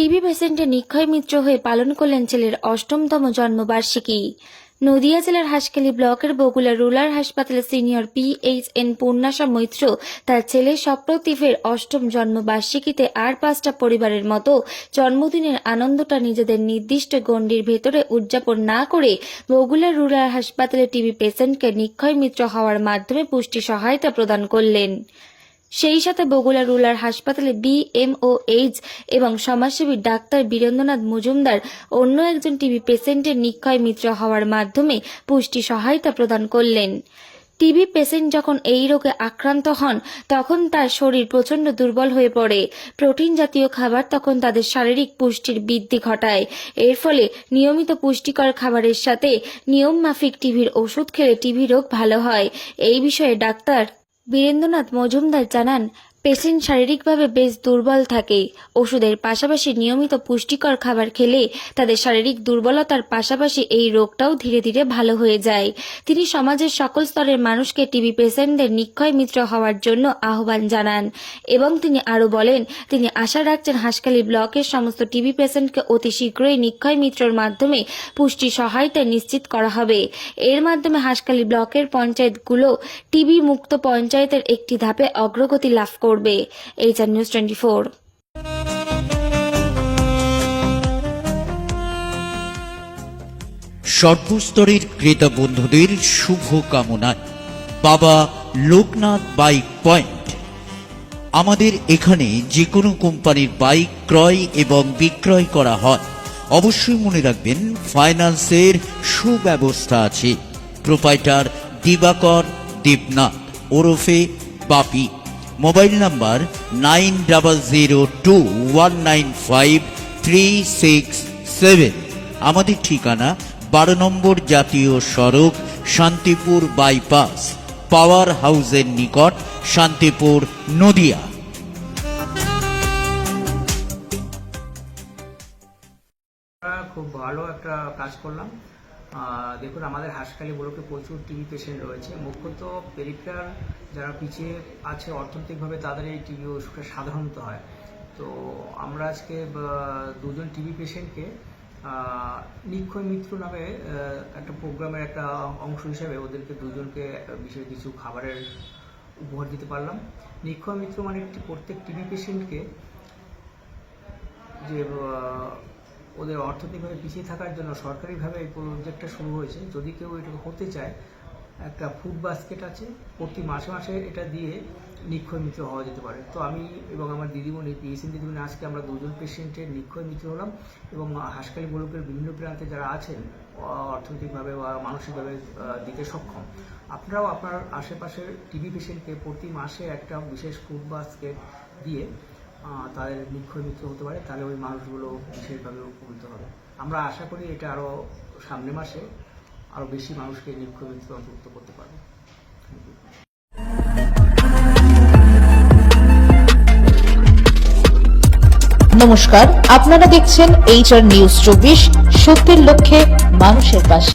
TB পেশেন্টে নিক্ষয় মিত্র হয়ে পালন করলেন ছেলের অষ্টমতম জন্মবার্ষিকী। নদিয়া জেলার হাঁসখালি ব্লকের বগুলা রুরাল হাসপাতালের সিনিয়র PHN পূর্ণাশা মৈত্র তার ছেলে সপ্রতিভের অষ্টম জন্মবার্ষিকীতে আর 5টা পরিবারের মতো জন্মদিনের আনন্দটা নিজেদের নির্দিষ্ট গণ্ডির ভেতরে উদযাপন না করে বগুলা রুরাল হাসপাতালে টিবি পেশেন্টকে নিক্ষয় মিত্র হওয়ার মাধ্যমে পুষ্টি সহায়তা প্রদান করলেন। সেই সাথে বগুলা রুরাল হাসপাতালে BMOH এবং সমাজসেবী ডাক্তার বীরেন্দ্রনাথ মজুমদার অন্য একজন টিবি পেশেন্টের নিক্ষয় মিত্র হওয়ার মাধ্যমে পুষ্টি সহায়তা প্রদান করলেন। টিবি পেশেন্ট যখন এই রোগে আক্রান্ত হন তখন তার শরীর প্রচণ্ড দুর্বল হয়ে পড়ে। প্রোটিন জাতীয় খাবার তখন তাদের শারীরিক পুষ্টির বৃদ্ধি ঘটায়। এর ফলে নিয়মিত পুষ্টিকর খাবারের সাথে নিয়মমাফিক টিবির ওষুধ খেলে টিবি রোগ ভালো হয়। এই বিষয়ে ডাক্তার বীরেন্দ্রনাথ মজুমদার জানান, পেশেন্ট শারীরিকভাবে বেশ দুর্বল থাকে। ওষুধের পাশাপাশি নিয়মিত পুষ্টিকর খাবার খেলে তাদের শারীরিক দুর্বলতার পাশাপাশি এই রোগটাও ধীরে ধীরে ভালো হয়ে যায়। তিনি সমাজের সকল স্তরের মানুষকে টিবি পেশেন্টদের নিক্ষয় মিত্র হওয়ার জন্য আহ্বান জানান এবং তিনি আরও বলেন, তিনি আশা রাখছেন হাঁসখালি ব্লকের সমস্ত টিবি পেশেন্টকে অতি শীঘ্রই নিক্ষয় মিত্রর মাধ্যমে পুষ্টি সহায়তা নিশ্চিত করা হবে। এর মাধ্যমে হাঁসখালি ব্লকের পঞ্চায়েতগুলো টিবি মুক্ত পঞ্চায়েতের একটি ধাপে অগ্রগতি লাভ করবে। HR News 24। সর্বস্তরের ক্রেতা বন্ধুদের শুভ কামনায় বাবা লোকনাথ বাইক পয়েন্ট। আমাদের এখানে যে কোনো কোম্পানির বাইক ক্রয় এবং বিক্রয় করা হয়। অবশ্যই মনে রাখবেন, ফাইন্যান্সের সুব্যবস্থা আছে। প্রোপাইটার দিবাকর দেবনাথ ওরফে বাপি। Mobile number 9002195367। আমাদের ঠিকানা 12 নম্বর জাতীয় সড়ক, শান্তিপুর বাইপাস, পাওয়ার হাউসের নিকট, শান্তিপুর, নদিয়া। খুব ভালো একটা কাজ করলাম। দেখুন, আমাদের হাঁসখালি ব্লকে প্রচুর টিবি পেশেন্ট রয়েছে। মুখ্যত পেরিফেরাল যারা পিছিয়ে আছে অর্থনৈতিকভাবে, তাদের এই টিবি ওষুধটা সাধারণত হয়। তো আমরা আজকে দুজন টিবি পেশেন্টকে নিক্ষয় মিত্র নামে একটা প্রোগ্রামের একটা অংশ হিসেবে ওদেরকে দুজনকে বিশেষ কিছু খাবারের উপহার দিতে পারলাম। নিক্ষয় মিত্র মানে প্রত্যেক টিবি পেশেন্টকে যে ওদের অর্থনৈতিকভাবে পিছিয়ে থাকার জন্য সরকারিভাবে এই প্রজেক্টটা শুরু হয়েছে। যদি কেউ এটা হতে চায়, একটা ফুড বাস্কেট আছে, প্রতি মাসে মাসে এটা দিয়ে নিক্ষয় মিত্র হওয়া যেতে পারে। তো আমি এবং আমার দিদিমণি, PHN দিদিমণি, আজকে আমরা দুজন পেশেন্টের নিক্ষয় মিত্র হলাম এবং হাঁসখালি ব্লকের বিভিন্ন প্রান্তে যারা আছেন অর্থনৈতিকভাবে বা মানসিকভাবে দিতে সক্ষম, আপনারাও আপনার আশেপাশের টিবি পেশেন্টকে প্রতি মাসে একটা বিশেষ ফুড বাস্কেট দিয়ে তাদের নিক্ষয় মিত্র হতে পারে। তাহলে ওই মানুষগুলো বিশেষভাবে উপকৃত হবে। আমরা আশা করি এটা আরও সামনের মাসে আরও বেশি মানুষকে নিক্ষয় মিত্র অন্তর্ভুক্ত করতে পারবে। নমস্কার, আপনারা দেখছেন HR News 24, সত্যের লক্ষ্যে মানুষের পাশে।